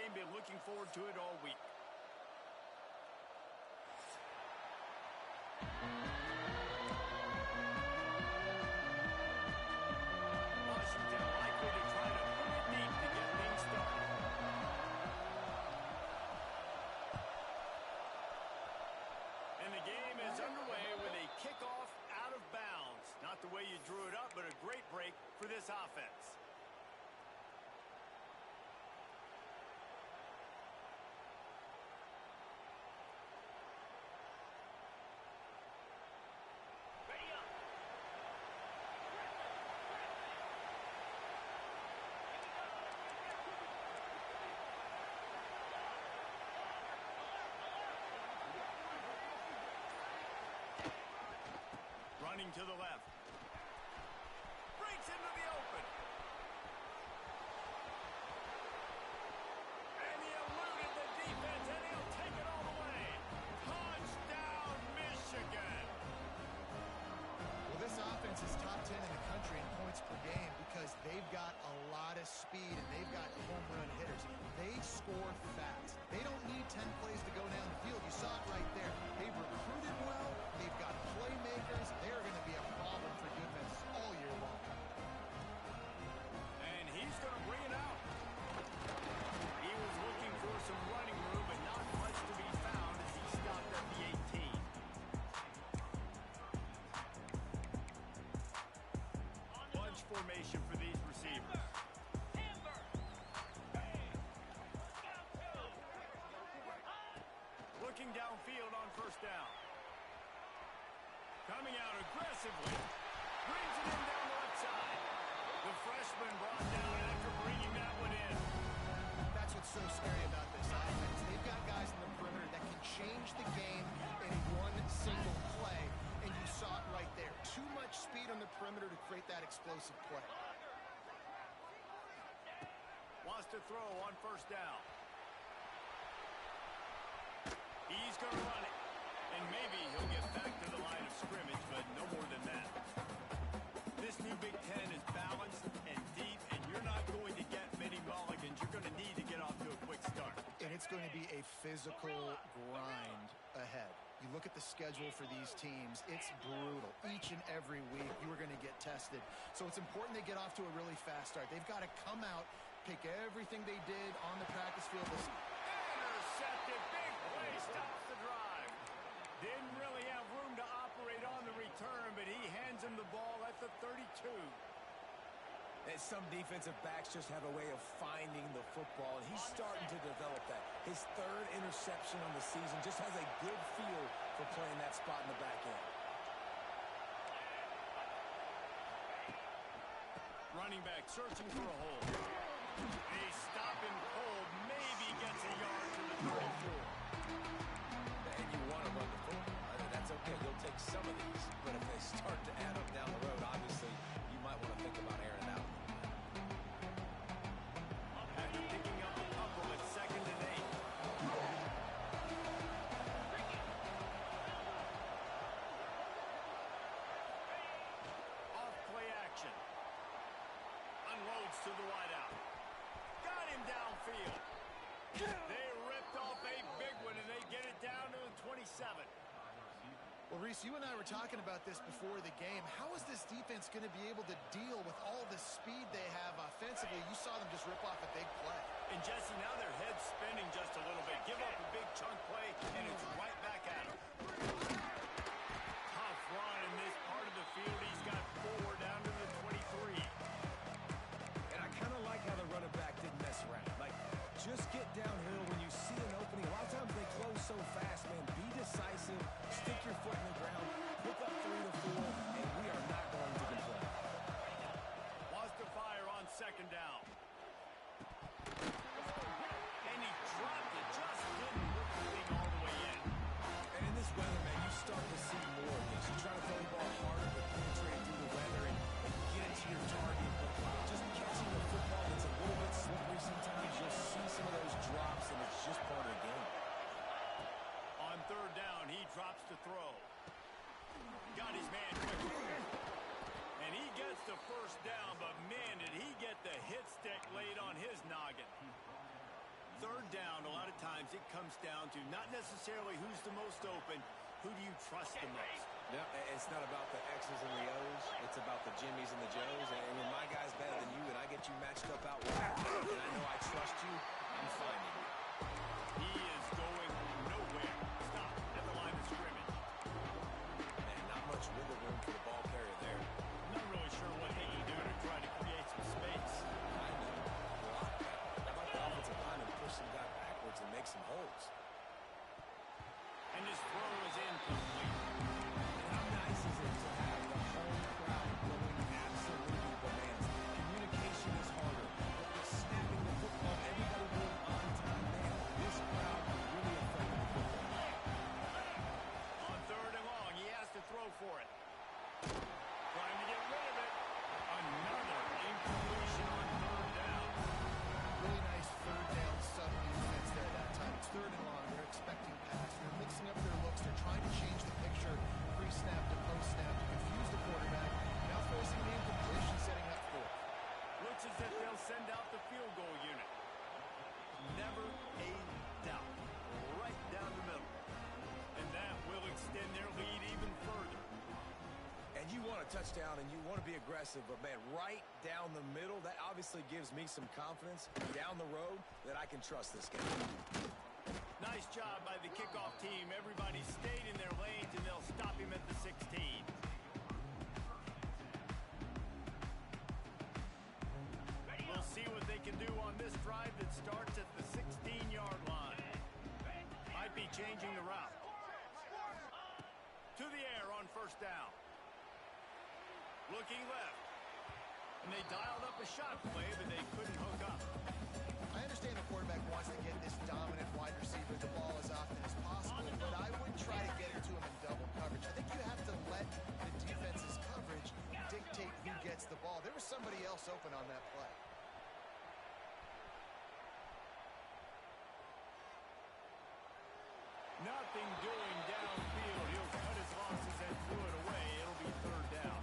game. Been looking forward to it all week. Washington likely to try to put it deep to get things started. And the game is underway with a kickoff out of bounds. Not the way you drew it up, but a great break for this offense. Running to the left. Breaks into the open. And he eluded the defense, and he'll take it all the way. Touchdown, Michigan. Well, this offense is top 10 in the country in points per game because they've got a lot of speed and they've got home run hitters. They score fast. They don't need 10 plays to go down the field. You saw it right there. They've recruited well. They've got playmakers. They're going to be a problem for defense all year long. And he's going to bring it out. He was looking for some running room, but not much to be found as he stopped at the 18. Bunch formation for these receivers. Looking downfield on first down. Coming out aggressively. Brings it in down the left side. The freshman brought down after bringing that one in. That's what's so scary about this offense. They've got guys in the perimeter that can change the game in one single play, and you saw it right there. Too much speed on the perimeter to create that explosive play. Wants to throw on first down. He's going to run it. And maybe he'll get back to the line of scrimmage, but no more than that. This new Big Ten is balanced and deep, and you're not going to get many mulligans. You're going to need to get off to a quick start. And it's going to be a physical grind ahead. You look at the schedule for these teams, it's brutal. Each and every week, you are going to get tested. So it's important they get off to a really fast start. They've got to come out, pick everything they did on the practice field. Intercepted. Big play stops the drive. Didn't really have room to operate on the return, but he hands him the ball at the 32. And some defensive backs just have a way of finding the football, and he's starting to develop that. His third interception on the season, just has a good feel for playing that spot in the back end. Running back searching for a hole. They stop him cold, maybe gets a yard to the 34. And you want to run the football. That's okay. You'll take some of these. But if they start to add up down the road, obviously, you might want to think about airing it out. After picking up a couple at 2nd and 8. Off play action. Unloads to the wideout. Got him downfield. They ripped off a big one, and they get it down to the 27. Well, Reese, you and I were talking about this before the game. How is this defense going to be able to deal with all the speed they have offensively? You saw them just rip off a big play. And, Jesse, now their head's spinning just a little bit. Give up a big chunk play, and it's right back at them. Tough run in this part of the field. He's got 4 down to the 23. And I kind of like how the running back didn't mess around. Like, just get downhill when you see an opening. A lot of times they close so fast, man. Be decisive, stick your foot in the ground, pick up 3 to 4, and we are not going to complain. Wants to fire on 2nd down. And he dropped it, just didn't whip the thing all the way in. And in this weather, man, you start to see more of this. You try to throw the ball harder, but penetrate through the weather and get it to your target. But just catching the football that's a little bit slippery sometimes, you'll see some of those drops, and of times it comes down to not necessarily who's the most open, who do you trust the most? No, it's not about the X's and the O's. It's about the Jimmies and the Joes. And when my guy's better than you and I get you matched up out wide, and I know I trust you, I'm finding you. He is going nowhere. Stop at the line of scrimmage. And not much wiggle room for the ball carrier there. I'm not really sure what they can do to try to create some space. I know. Block that. How about the offensive lineman push some guy backwards and make some holes? And his throw is incomplete. How nice is it to have the home crowd going absolutely bananas? Communication is harder, but with snapping the football, everybody being on time, man, this crowd really affected the football. On 3rd and long, he has to throw for it. Trying to get rid of it. Another incompletion on 3rd down. Really nice 3rd down sub defense there that time. It's 3rd and long. They're expecting pass. They're mixing up their looks. They're trying to change the picture pre-snap to post-snap to confuse the quarterback. Now forcing the incompletion, setting up 4th. Looks as if they'll send out the field goal unit. Never a doubt. Right down the middle. And that will extend their lead even further. And you want a touchdown and you want to be aggressive, but man, right down the middle, that obviously gives me some confidence down the road that I can trust this game. Nice job by the kickoff team. Everybody stayed in their lanes, and they'll stop him at the 16. We'll see what they can do on this drive that starts at the 16-yard line. Might be changing the route. To the air on 1st down. Looking left. And they dialed up a shot play, but they couldn't hook up. I understand the quarterback wants to get this dominant wide receiver the ball as often as possible, but I wouldn't try to get it to him in double coverage. I think you have to let the defense's coverage dictate who gets the ball. There was somebody else open on that play. Nothing doing downfield. He'll cut his losses and threw it away. It'll be 3rd down.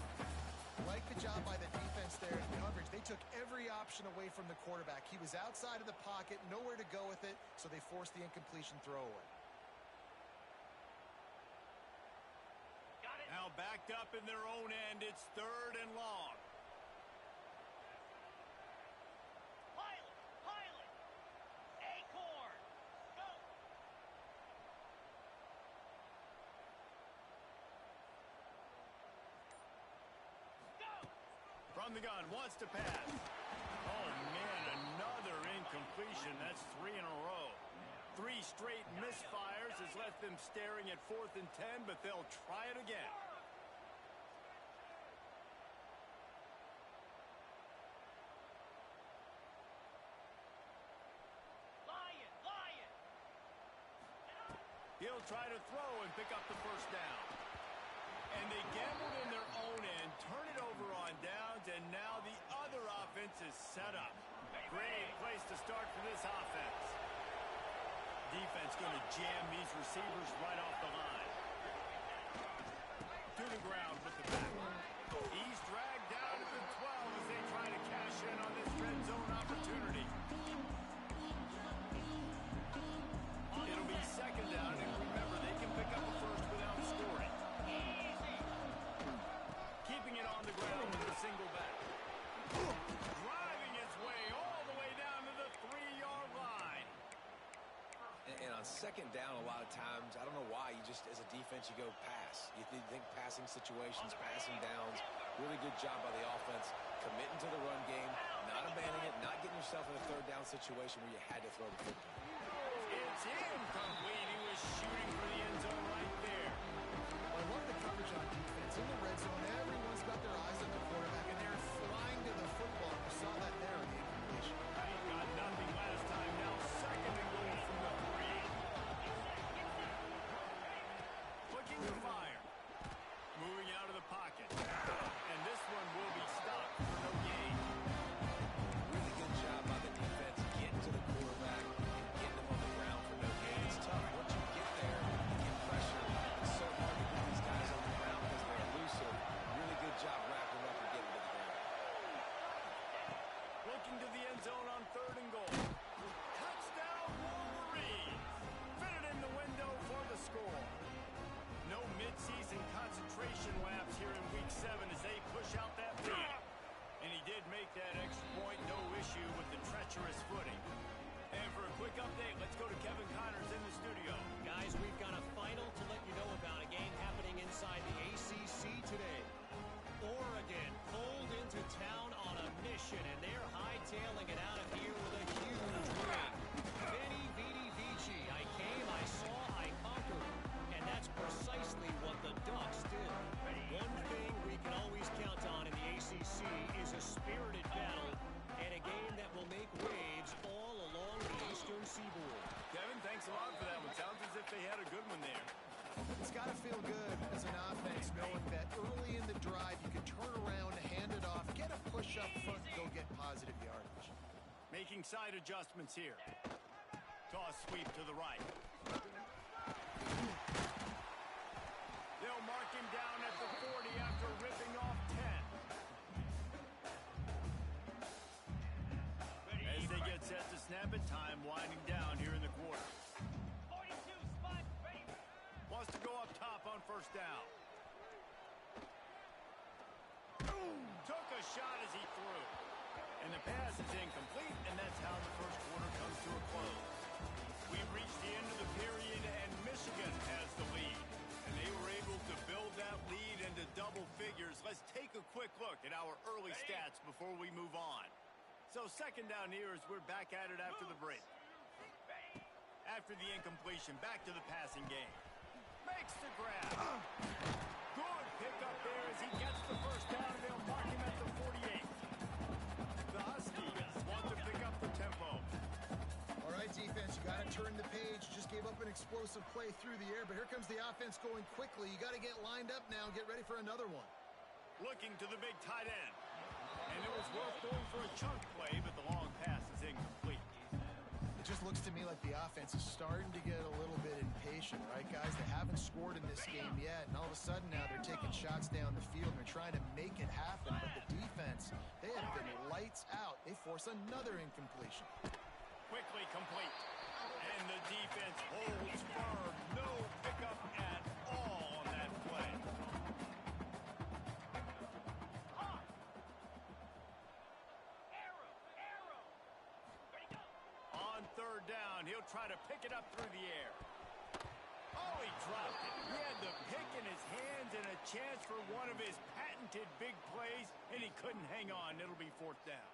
Like the job by the defense there in coverage. They took every option away from the quarterback. He was outside of the pocket, nowhere to go with it, so they forced the incompletion throwaway. Now backed up in their own end. It's 3rd and long. Pilot, Acorn, go. From the gun, wants to pass. Oh, man, another incompletion. That's 3 in a row. 3 straight misfires has left them staring at 4th and 10, but they'll try it again. Lion. He'll try to throw and pick up the 1st down. And they gambled in their own end, turn it over on downs, and now the other offense is set up. Great place to start for this offense. Defense going to jam these receivers right off the line. To the ground with the back. He's dragged down to the 12 as they try to cash in on this red zone opportunity. It'll be 2nd down, and remember, they can pick up a 1st without scoring. Keeping it on the ground with a single back. Driving his way all the way down to the 3-yard line. And on 2nd down, a lot of times, I don't know why, you just, as a defense, you go pass. You think passing situations, passing downs. Really good job by the offense, committing to the run game, not abandoning it, not getting yourself in a 3rd down situation where you had to throw the football. It's incomplete. He was shooting for the end zone right there. I love the coverage on defense. In the red zone, everyone's got their eyes on the quarterback, and they're flying to the football. We saw that there in the incompletion. He got nothing last time. Now 2nd and goal from the 3. Looking to fire. Moving out of the pocket. And this one will be stopped for no gain. Really good job by the defense getting to the quarterback and got to feel good as an offense knowing that early in the drive you can turn around, hand it off, get a push up front, and go get positive yardage. Making side adjustments here. Toss sweep to the right. They'll mark him down at the 40 after ripping off 10. As they get set to snap it, time winding down here in the quarter. 42 spot, ready. Wants to go up top on first down. Took a shot as he threw. And the pass is incomplete, and that's how the first quarter comes to a close. We've reached the end of the period, and Michigan has the lead. And they were able to build that lead into double figures. Let's take a quick look at our early stats before we move on. So second down here as we're back at it after the break. After the incompletion, back to the passing game. Makes the grab. Good pickup there as he gets the first down, and they'll mark him at the 48. The Huskies want to pick up the tempo. All right, defense, you got to turn the page. Just gave up an explosive play through the air, but here comes the offense going quickly. You got to get lined up now and get ready for another one. Looking to the big tight end. And it was worth going for a chunk play, but the long pass is incomplete. It just looks to me like the offense is starting to get a little bit impatient, right, guys? They haven't scored in this game yet, and all of a sudden now they're taking shots down the field. They're trying to make it happen, but the defense, they have been lights out. They force another incompletion. Quickly complete. And the defense holds firm. No pickup at all on that play. Arrow. Ready, go. On third down, he'll try to pick it up through the air. Oh, he dropped it. He had the pick in his hands and a chance for one of his patented big plays, and he couldn't hang on. It'll be fourth down.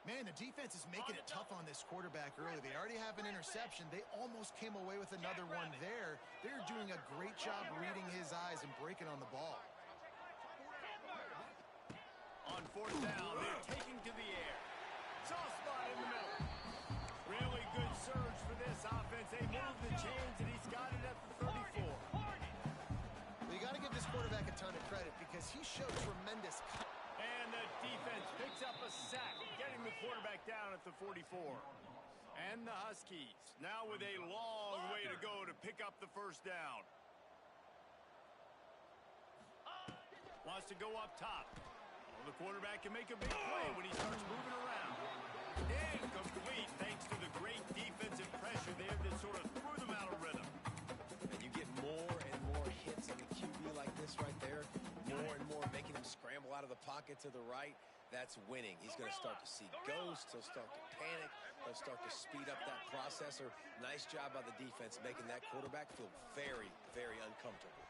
Man, the defense is making it tough on this quarterback early. They already have an interception. They almost came away with another one there. They're doing a great job reading his eyes and breaking on the ball. On fourth down, they're taking to the air. Soft spot in the middle. Really good surge for this offense. They move the chains, and he's got it at the 34. Well, you got to give this quarterback a ton of credit because he showed tremendous. And the defense picks up a sack, getting the quarterback down at the 44. And the Huskies now with a long way to go to pick up the first down. Wants to go up top. Well, the quarterback can make a big play when he starts moving around. Incomplete thanks to the great defensive pressure there that sort of threw them out of rhythm. And you get more and more hits on the QB like this right there. More and more making him scramble out of the pocket to the right. That's winning. He's going to start to see ghosts. He'll start to panic. He'll start to speed up that processor. Nice job by the defense making that quarterback feel very, very uncomfortable.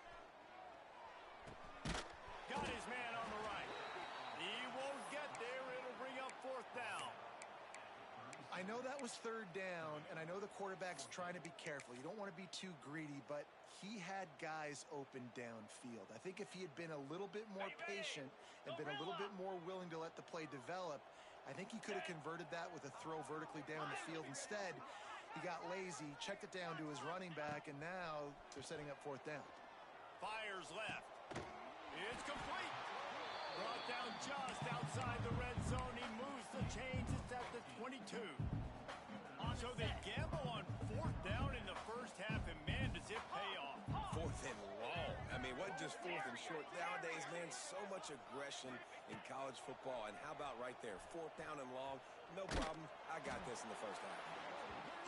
Got his man on the right. He won't get there. It'll bring up fourth down. I know that was third down, and I know the quarterback's trying to be careful. You don't want to be too greedy, but he had guys open downfield. I think if he had been a little bit more patient and been a little bit more willing to let the play develop, I think he could have converted that with a throw vertically down the field. Instead, he got lazy, checked it down to his running back, and now they're setting up fourth down. Fires left. It's complete. Brought down just outside the red zone. He moves the chains. It's at the 22. So they gamble on fourth down in the first half, and man, does it pay off. Fourth and long. I mean, wasn't just fourth and short. Nowadays, man, so much aggression in college football. And how about right there? Fourth down and long. No problem. I got this in the first half.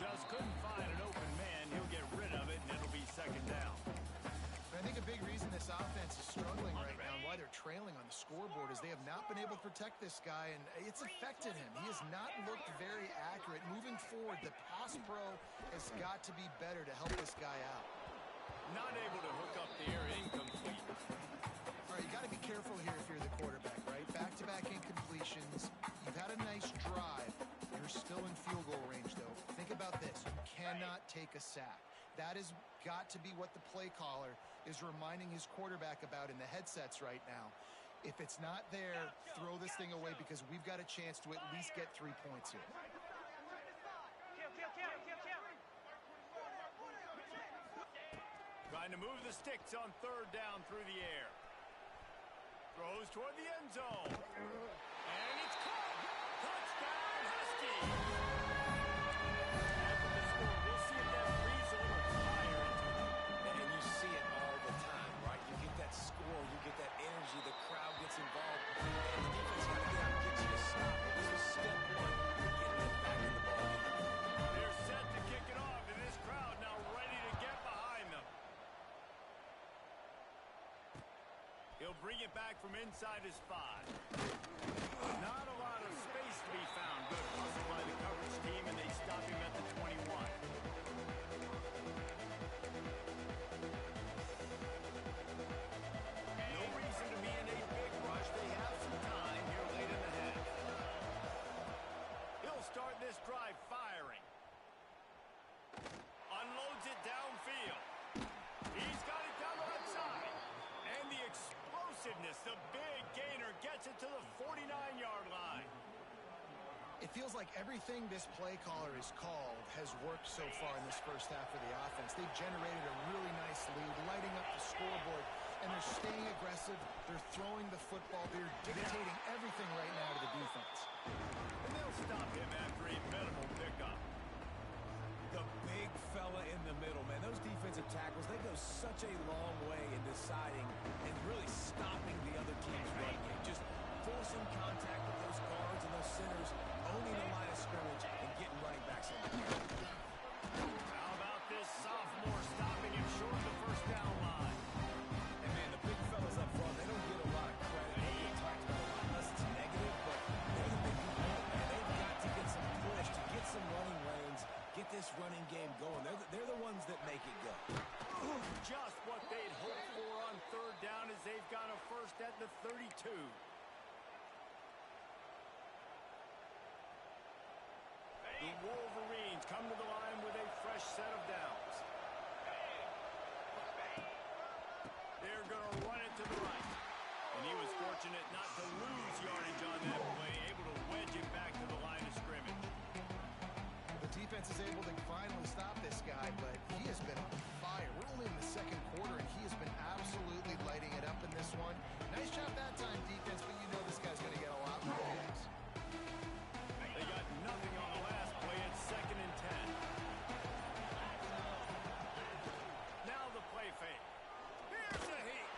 Just couldn't find an open man. He'll get rid of it, and it'll be second down. I think a big reason this offense is struggling right now and why they're trailing on the scoreboard is they have not been able to protect this guy, and it's affected him. He has not looked very accurate. Moving forward, the pass pro has got to be better to help this guy out. Not able to hook up the air, incomplete. All right, you got to be careful here if you're the quarterback, right? Back-to-back incompletions. You've had a nice drive. You're still in field goal range, though. Think about this. You cannot take a sack. That has got to be what the play caller is reminding his quarterback about in the headsets right now. If it's not there, throw this thing away because we've got a chance to at least get 3 points here. Kill. Try Trying to move the sticks on third down through the air. Throws toward the end zone. And it's caught. Touchdown, Huskies. After the score, we'll see if that breathes a little fire into them. And you see it all the time, right? You get that score, you get that energy, the crowd gets involved, and the defense got to get out and get you to stop. This is step one to getting it back in the ballgame. They're set to kick it off, and this crowd now ready to get behind them. He'll bring it back from inside his 5. Not a lot of space to be found. Good hustle by the coverage team, and they stop him at the 21. No reason to be in a big rush. They have some time here late in the half. He'll start this drive firing. Unloads it downfield. He's got it down the left side. And the explosiveness, the big gainer gets it to the 49-yard line. It feels like everything this play caller has called has worked so far in this first half for the offense. They've generated a really nice lead, lighting up the scoreboard, and they're staying aggressive. They're throwing the football. They're dictating everything right now to the defense. And they'll stop him after a minimal pickup. The big fella in the middle, man. Those defensive tackles, they go such a long way in deciding and really stopping the other team's run game. Just forcing contact with those guards and those centers, owning the line of scrimmage, and getting running backs on the field. How about this sophomore stopping him short of the first down line? And, man, the big fellas up front, they don't get a lot of credit. They don't get talked about a lot unless it's negative, but they're the big people, man. They've got to get some push, to get some running lanes, get this running game going. They're the ones that make it go. Just what they'd hoped for on third down as they've got a first at the 32. The Wolverines come to the line with a fresh set of downs. They're going to run it to the right. And he was fortunate not to lose yardage on that play, able to wedge it back to the line of scrimmage. The defense is able to finally stop this guy, but he has been on fire. We're only in the second quarter, and he has been absolutely lighting it up in this one. Nice job that time, defense, but you know this guy's going to get a lot more games. They got nothing on the last play. It's 2nd and 10. Now the play fake. Here's the heat.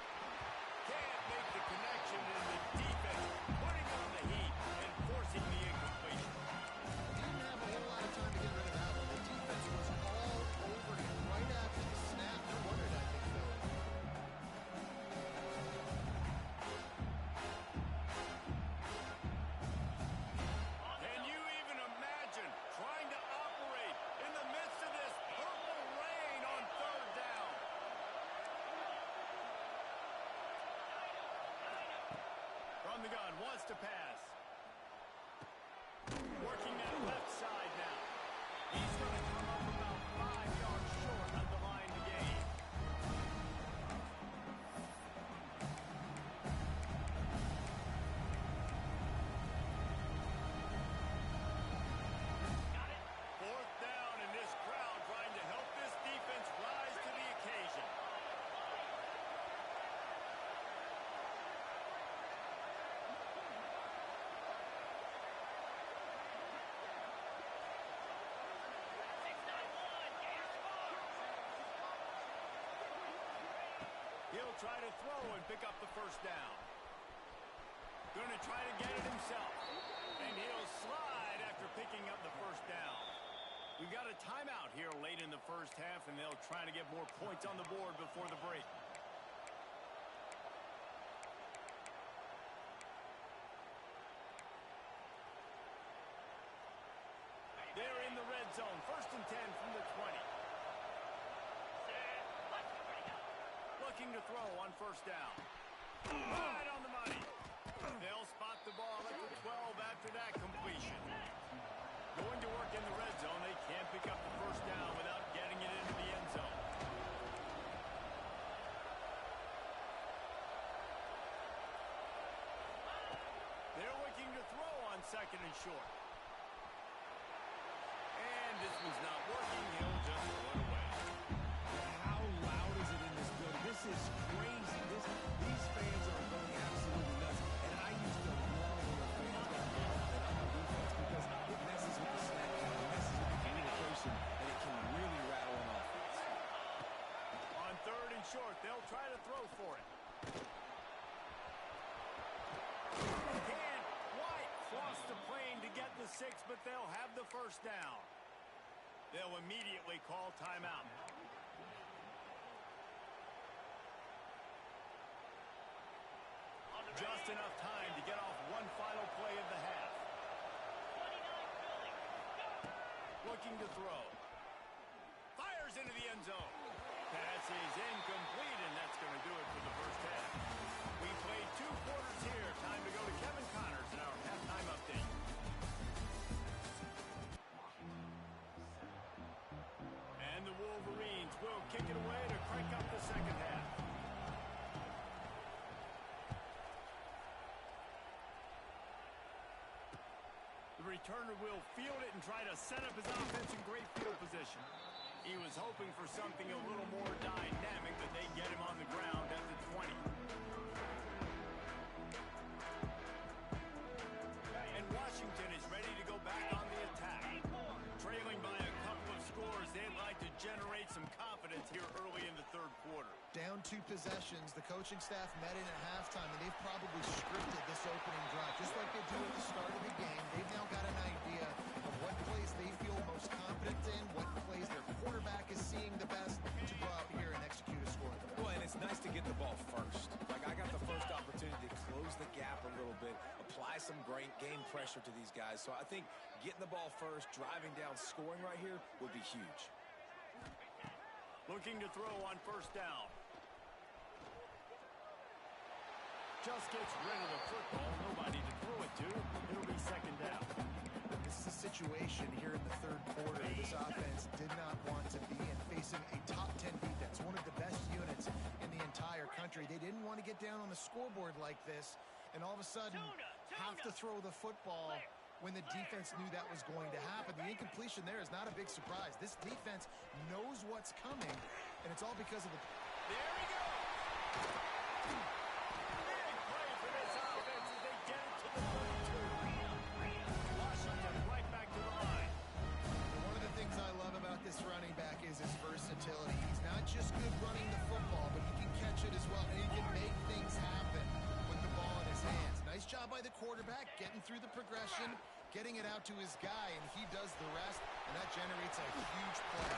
Can't make the connection, and the defense putting on the heat and forcing the incompletion. Didn't have a whole lot of time to get rid of that one. The defense was all over him right after the snap. No wonder that thing fell. Can you even imagine trying to operate in the midst of this purple rain on third down? From the gun, wants to pass. Working that left side now. He's going to come up about 5 yards short of the line to gain. Fourth down, and this crowd trying to help this defense rise to the occasion. He'll try to throw and pick up the first down. Going to try to get it himself. And he'll slide after picking up the first down. We've got a timeout here late in the first half, and they'll try to get more points on the board before the break. They're in the red zone. 1st and 10 from the 20. Looking to throw on first down. Right on the money. They'll spot the ball at the 12 after that completion. Going to work in the red zone. They can't pick up the first down without getting it into the end zone. They're looking to throw on 2nd and short. And this one's not working. He'll just run away. How loud is it in the try to throw for it. Can't quite cross the plane to get the 6, but they'll have the first down. They'll immediately call timeout. Just enough time to get off one final play of the half. 29 Philly. Go! Looking to throw. Fires into the end zone. Pass is incomplete, and that's going to do it for the first half. We played 2 quarters here. Time to go to Kevin Connors in our halftime update. And the Wolverines will kick it away to crank up the second half. The returner will field it and try to set up his offense in great field position. He was hoping for something a little more dynamic, but they get him on the ground at the 20. And Washington is ready to go back on the attack. Trailing by a couple of scores, they'd like to generate some confidence here early in the third quarter. Down 2 possessions, the coaching staff met in at halftime, and they've probably scripted this opening drive. Just like they do at the start of the game, they've now got an idea of what plays they feel most confident in, what plays their quarterback is seeing the best to go out here and execute a score. Well, and it's nice to get the ball first. Like, I got the first opportunity to close the gap a little bit, apply some great game pressure to these guys. So I think getting the ball first, driving down, scoring right here would be huge. Looking to throw on first down. Just gets rid of the football. Nobody to throw it to. It'll be second down. This is a situation here in the third quarter this offense did not want to be in, facing a top 10 defense, one of the best units in the entire country. They didn't want to get down on the scoreboard like this, and all of a sudden have to throw the football when the defense knew that was going to happen. The incompletion there is not a big surprise. This defense knows what's coming, and it's all because of the... There we go! Big play for this offense as they get it to the 32. Washington right back to the line. One of the things I love about this running back is his versatility. He's not just good running the football, but he can catch it as well, and he can make things happen with the ball in his hands. Nice job by the quarterback, getting through the progression, getting it out to his guy, and he does the rest, and that generates a huge play.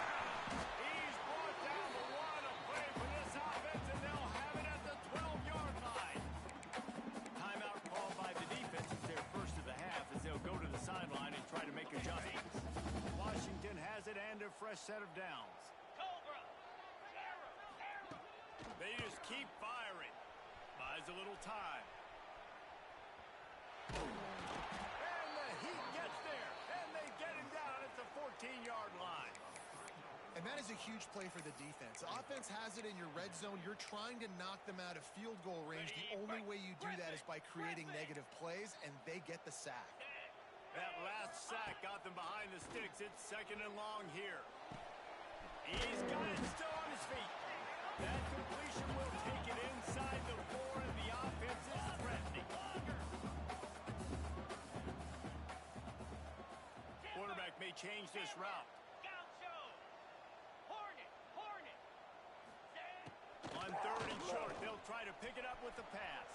He's brought down the one. A play for this offense, and they'll have it at the 12-yard line. Timeout called by the defense. It's their first of the half as they'll go to the sideline and try to make adjustments. Washington has it and a fresh set of downs. Cobra! They just keep firing. Buys a little time. And the Heat gets there, and they get him down at the 14-yard line. And that is a huge play for the defense. Offense has it in your red zone. You're trying to knock them out of field goal range. The only way you do that is by creating negative plays, and they get the sack. That last sack got them behind the sticks. It's second and long here. He's got it still on his feet. That completion will take it inside the 4, and the offense is threatening. Quarterback may change this route. Gaucho! Hornet! Hornet! On third and short, they'll try to pick it up with the pass.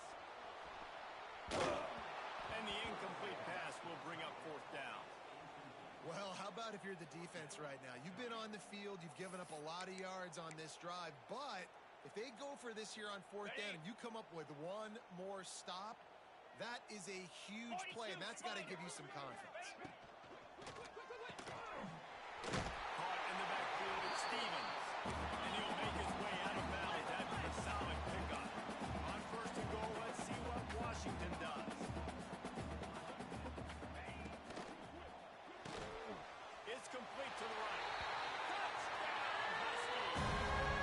And the incomplete pass will bring up fourth down. Well, how about if you're the defense right now? You've been on the field. You've given up a lot of yards on this drive. But if they go for this here on fourth down and you come up with one more stop, that is a huge play, and that's got to give you some confidence. Caught in the backfield, it's Stevens. And he'll make his way out of bounds after a solid pickup. On first and goal, let's see what Washington does. It's complete to the right. Touchdown, Huskies.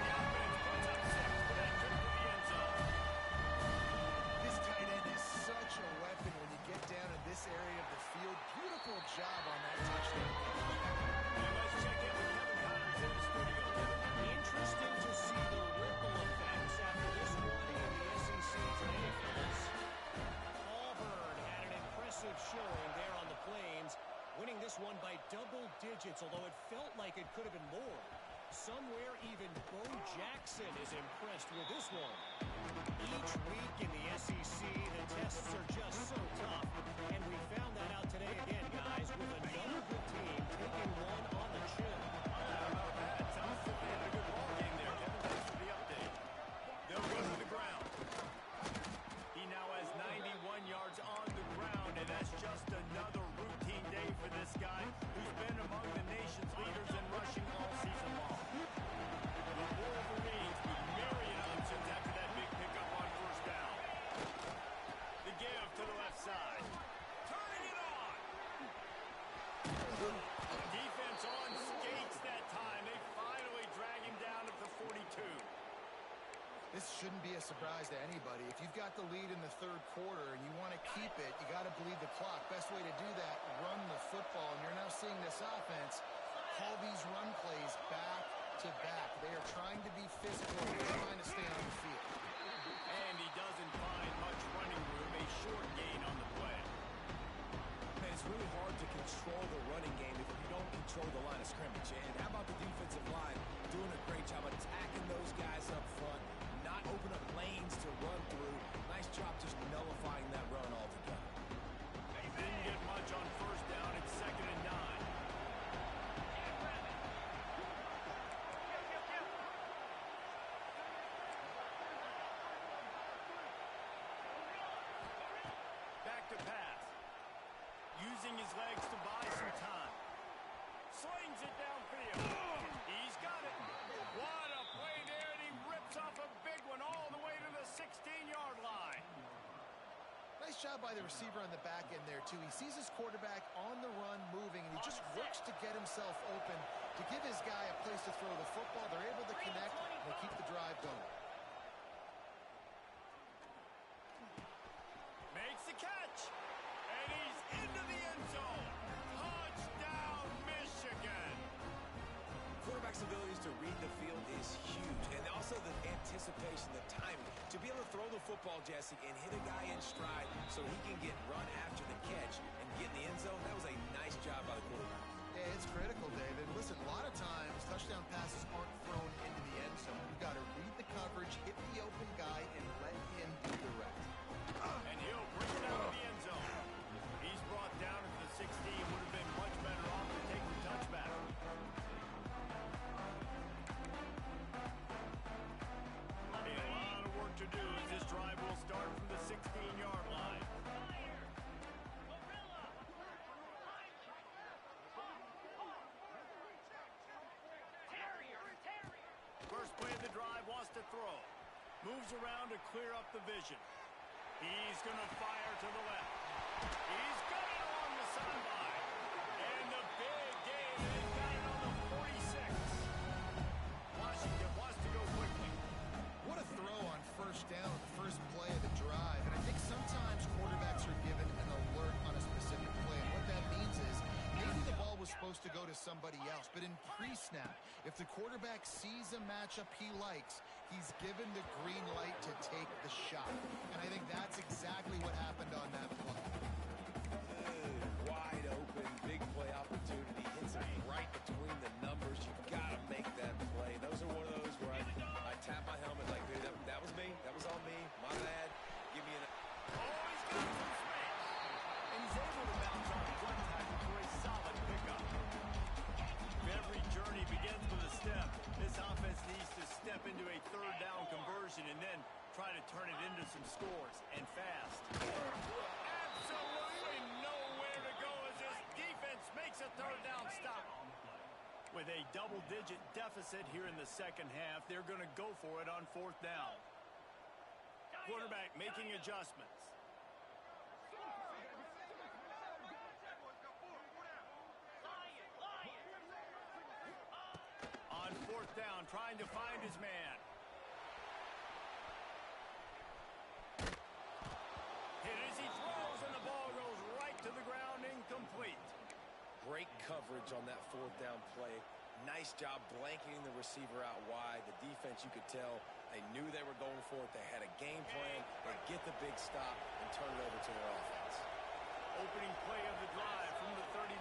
The offense puts up 6 for that trip to the end zone. This tight end is such a weapon when you get down in this area of the field. Beautiful job on that touchdown. And let's check in with Kevin Connors in the studio. Interesting to see the ripple effects after this one in the SEC today, fellas. Auburn had an impressive showing there on the Plains, winning this one by double digits, although it felt like it could have been more. Somewhere even Bo Jackson is impressed with this one. Each week in the SEC, the tests are just so tough. And we found that out today again, guys, with another good team taking one on the chin. Sounds like they had a good ball game there, Kevin. Thanks for the update. They'll go to the ground. He now has 91 yards on the ground, and that's just another routine day for this guy who's been among the nation's leaders in rushing all season long. The Wolverines with myriad options after that big pickup on first down. The give to the left side. Turning it on. Defense on skates that time. They finally drag him down at the 42. This shouldn't be a surprise to anybody. If you've got the lead in the third quarter and you want to keep it, you got to bleed the clock. Best way to do that, run the football. And you're now seeing this offense call these run plays back to back. They are trying to be physical. They're trying to stay on the field. And he doesn't find much running room. A short gain on the play. Man, it's really hard to control the running game if you don't control the line of scrimmage. And how about the defensive line doing a great job attacking those guys up front, not open up lanes to run through. Nice job just nullifying that run altogether. Didn't get much on first down. It's 2nd and 9. Back to pass. Using his legs to buy some time. Slings it downfield. He's got it. What a play there, and he rips off a big one all the way to the 16-yard line. Nice job by the receiver on the back end there, too. He sees his quarterback on the run moving, and he just works to get himself open to give his guy a place to throw the football. They're able to connect, and they keep the drive going. Makes the catch, and he's into the end zone. Touchdown, Michigan. Quarterback's abilities to read the field is huge, and also the anticipation, the timing. To be able to throw the football, Jesse, and hit a guy in stride so he can get run after the catch and get in the end zone, that was a nice job by the quarterback. Yeah, it's critical, David. Listen, a lot of times touchdown passes aren't thrown into the end zone. You've got to read the coverage, hit the open guy, and let him do the rest. And he'll bring it out of the end zone. He's brought down at the 16. Would have been much better off to take the touchback. A lot of work to do as this drive will start from the 16-yard line. First play of the drive, wants to throw. Moves around to clear up the vision. He's going to fire to the left. He's got it along the sideline. And the big game, and he's got it on the 46. Washington wants to go quickly. What a throw on first down, the first play of the drive. And I think sometimes quarterbacks are given an alert on a specific play. And what that means is maybe the ball was supposed to go to somebody else. But in pre-snap, if the quarterback sees a matchup he likes, he's given the green light to take the shot. And I think that's exactly what happened on that play. Wide open, big play opportunity. Hits it right between the numbers. You've got to make that play. Those are one of those where I tap my helmet like, dude, that was me. That was on me. My bad. Give me an... Oh, he's got some space. And he's able to bounce off one tackle for a solid pickup. Every journey begins with a step. This offense needs to step into a third down conversion and then try to turn it into some scores, and fast. Absolutely nowhere to go as this defense makes a third down stop. With a double-digit deficit here in the second half, they're going to go for it on fourth down. Quarterback making adjustments. On fourth down, trying to find his man. Hit as he throws, and the ball goes right to the ground, incomplete. Great coverage on that fourth down play. Nice job blanketing the receiver out wide. The defense, you could tell, they knew they were going for it. They had a game plan. They get the big stop and turn it over to their offense. Opening play of the drive from the 39.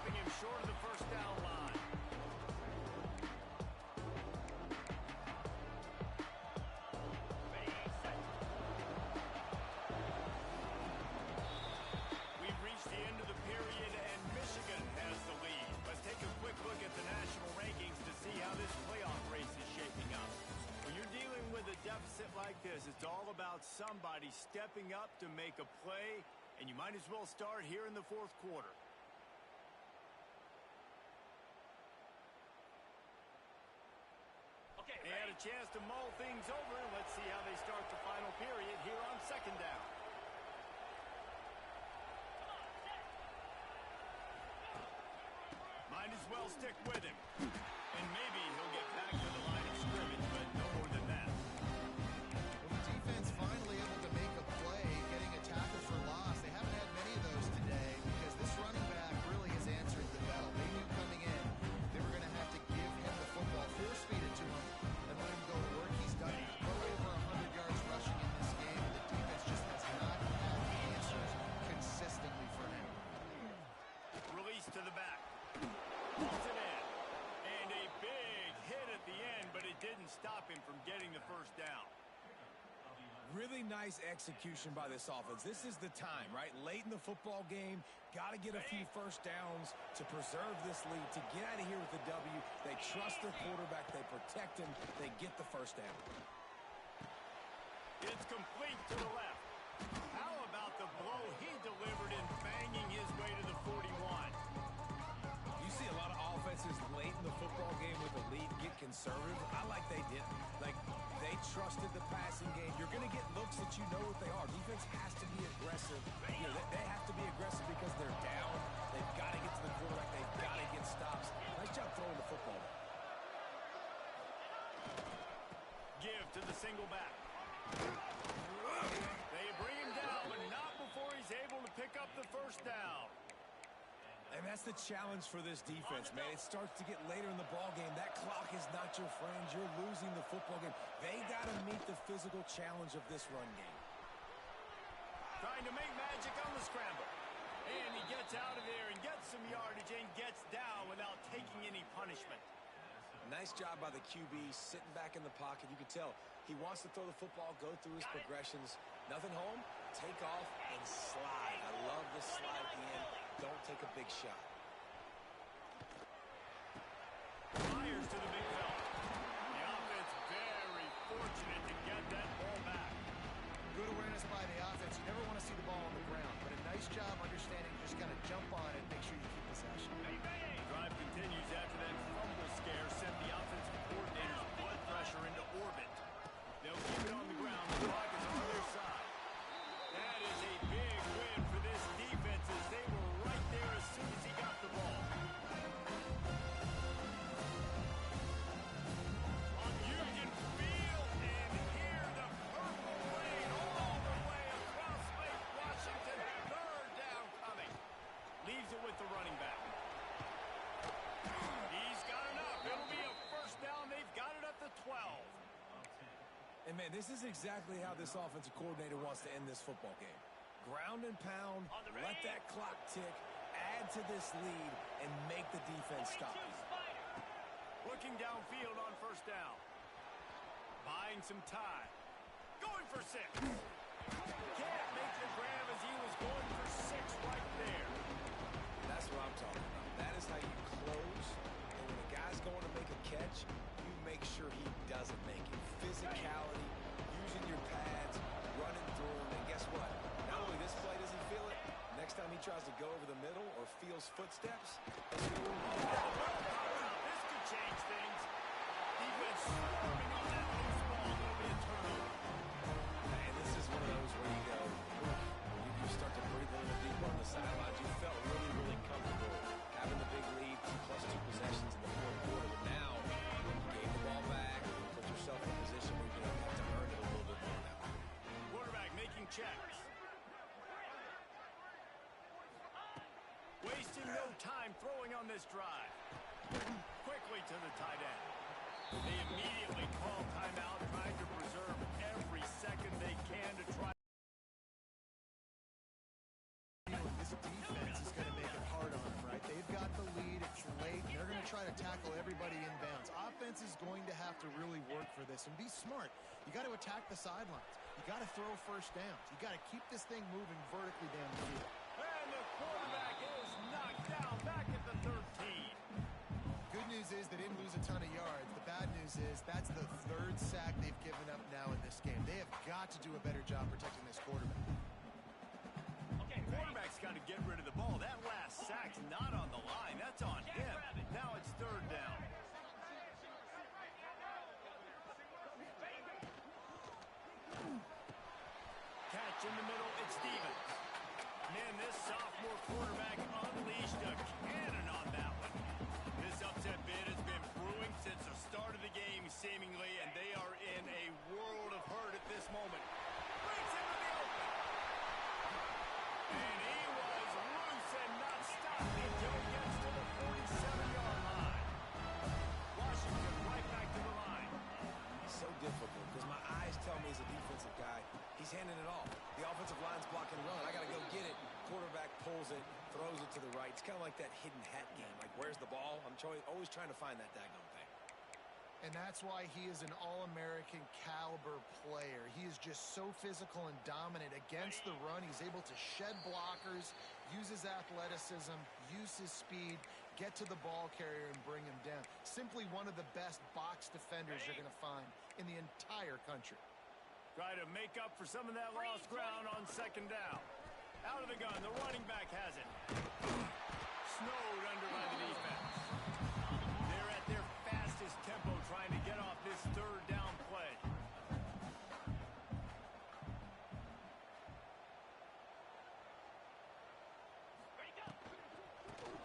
stopping him short of the first down line. Ready, set. We've reached the end of the period, and Michigan has the lead. Let's take a quick look at the national rankings to see how this playoff race is shaping up. When you're dealing with a deficit like this, it's all about somebody stepping up to make a play, and you might as well start here in the fourth quarter. Okay, They had a chance to mull things over, and let's see how they start the final period here on second down. Might as well stick with him. And maybe he'll get back to the line of scrimmage, but no more than that. Well, the defense finally able to make a play, getting a tackle for loss. They haven't had many of those today because this running back really has answered the bell. They knew coming in they were going to have to give him the football, force feed it to him, and let him go to work. He's done well over 100 yards rushing in this game, and the defense just has not had the answers consistently for him. Release to the back. Pulls it in. And a big hit at the end, but it didn't stop him from getting the first down. Really nice execution by this offense. This is the time, right? Late in the football game, got to get a few first downs to preserve this lead, to get out of here with the W. They trust their quarterback. They protect him. They get the first down. It's complete to the left. How about the blow he delivered in banging his way to the 41? You see a lot of offenses late in the football game with a lead get conservative. I like they didn't. Like, they trusted the passing game. You're going to get looks that you know what they are. Defense has to be aggressive. You know, they have to be aggressive because they're down. They've got to get to the quarterback. They've got to get stops. Nice job throwing the football. Give to the single back. They bring him down, but not before he's able to pick up the first down. And that's the challenge for this defense, man. It starts to get later in the ball game. That clock is not your friend. You're losing the football game. They got to meet the physical challenge of this run game. Trying to make magic on the scramble. And he gets out of there and gets some yardage and gets down without taking any punishment. Nice job by the QB, sitting back in the pocket. You can tell he wants to throw the football, go through his progressions. Nothing home, take off, and slide. I love the slide at the end. Don't take a big shot. Fires to the big fella. The offense very fortunate to get that ball back. Good awareness by the offense. You never want to see the ball on the ground, but a nice job understanding you just got to jump on it and make sure you keep possession. Drive continues after that fumble scare sent the offensive coordinator's blood pressure into orbit. They'll keep it on the ground. The clock is on their side. That is a big win for this defense as they were right there as soon as he got the ball. You can feel and hear the purple rain all the way across Lake Washington. Third down coming. Leaves it with the running back. He's got enough. It'll be a first down. They've got it at the 12. And, man, this is exactly how this offensive coordinator wants to end this football game. Ground and pound, let that clock tick, add to this lead, and make the defense stop you. Looking downfield on first down. Buying some time. Going for 6. Can't make the grab as he was going for 6 right there. That's what I'm talking about. That is how you close. And when a guy's going to make a catch, you make sure he doesn't make it. Physicality, using your pads, running through him. And guess what? Not only this play does he feel it, next time he tries to go over the middle or feels footsteps, This could change things. Defense swarming on that loose ball. It'll be a turnover. and this is one of those where you go, you start to breathe a little deeper on the sidelines. You felt really, really comfortable having the big lead, plus 2 possessions in the fourth quarter. But now, you gave the ball back, put yourself in a position where you're going to have to earn it a little bit more now. Quarterback making checks. Wasting no time throwing on this drive. Quickly to the tight end. They immediately call timeout, trying to preserve every second they can to try. This defense is going to make it hard on them, right? They've got the got to tackle everybody inbounds. Offense is going to have to really work for this and be smart. You got to attack the sidelines. You got to throw first downs. You got to keep this thing moving vertically down the field. And the quarterback is knocked down back at the 13. Good news is they didn't lose a ton of yards. The bad news is that's the third sack they've given up now in this game. They have got to do a better job protecting this quarterback. Okay, quarterback's got to get rid of the ball. That last sack's not on the line. That's on him. Now it's third down. Catch in the middle. It's Stevens. Man, this sophomore quarterback unleashed a cannon on that one. This upset bid has been brewing since the start of the game, seemingly, and they are in a world of hurt at this moment. Breaks into the open. And he was loose and not stopped until he gets to the 47-yard line. Washington right back to the line. It's so difficult because my eyes tell me he's a defensive guy. He's handing it off. The offensive line's blocking run. I got to go get it. Quarterback pulls it, throws it to the right. It's kind of like that hidden hat game. Like, where's the ball? I'm always trying to find that daggone thing. And that's why he is an all-American caliber player. He is just so physical and dominant against the run. He's able to shed blockers, use his athleticism, use his speed, get to the ball carrier and bring him down. Simply one of the best box defenders you're going to find in the entire country. Try to make up for some of that lost ground on second down. Out of the gun, the running back has it. Snowed under by the defense. They're at their fastest tempo trying to get off this third down play.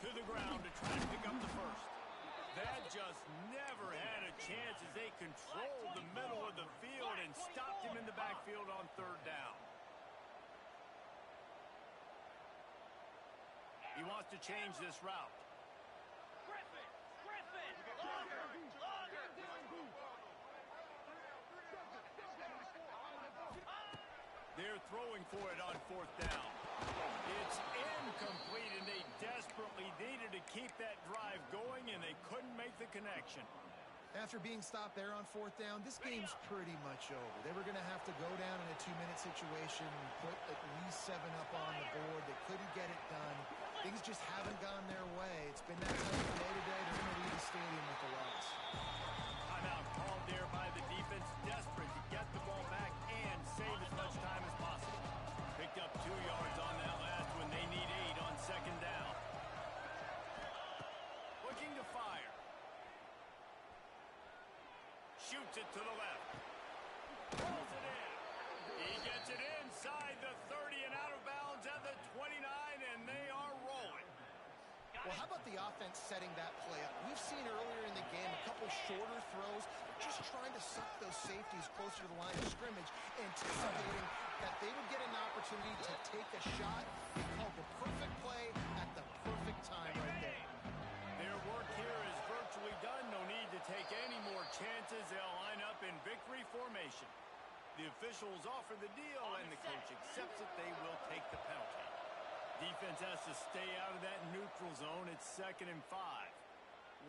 To the ground to try to pick up the first. That just never had a chance as they controlled the middle of the field and stopped him in the backfield on third down. He wants to change this route. Griffin! Longer! They're throwing for it on fourth down. It's incomplete, and they desperately needed to keep that drive going, and they couldn't make the connection. After being stopped there on fourth down, this game's pretty much over. They were going to have to go down in a 2-minute situation and put at least 7 up on the board. They couldn't get it done. Things just haven't gone their way. It's been that type of day today. They're going to leave the stadium with the loss. Timeout called there by the defense, desperate to get the ball back and save as much time as possible. Picked up 2 yards on that last one. They need 8 on second down. Looking to fire. Shoots it to the left. Pulls it in. He gets it inside the 30 and out of bounds at the 29, and they are rolling. Well, how about the offense setting that play up? We've seen earlier in the game a couple shorter throws, just trying to suck those safeties closer to the line of scrimmage, anticipating that they would get an opportunity to take a shot. They called the perfect play at the perfect time right there. Their work here is virtually done. No need to take any more chances. They'll line up in victory formation. The officials offer the deal, and the coach accepts it. They will take the penalty. Defense has to stay out of that neutral zone. It's 2nd and 5.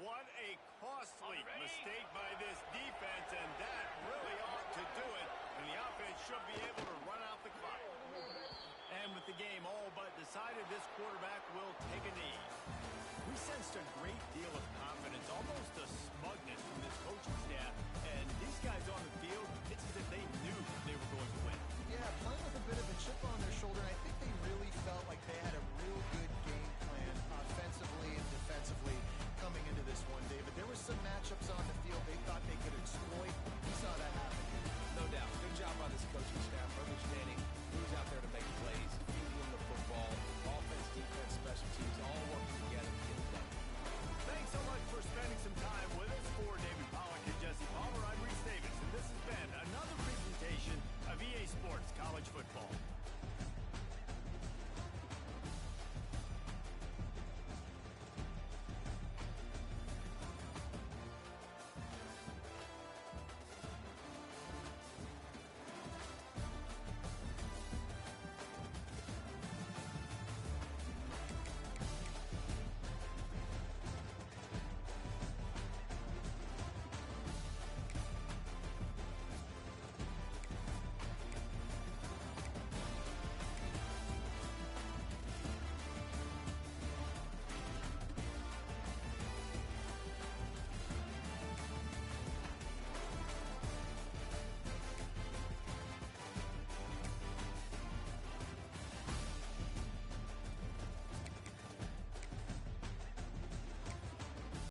What a costly mistake by this defense, and that really ought to do it. And the offense should be able to run out the clock. And with the game all but decided, this quarterback will take a knee. We sensed a great deal of confidence, almost a smugness from this coaching staff. And these guys on the field, it's as if they knew they were going to win. Yeah, playing with a bit of a chip on their shoulder. I think they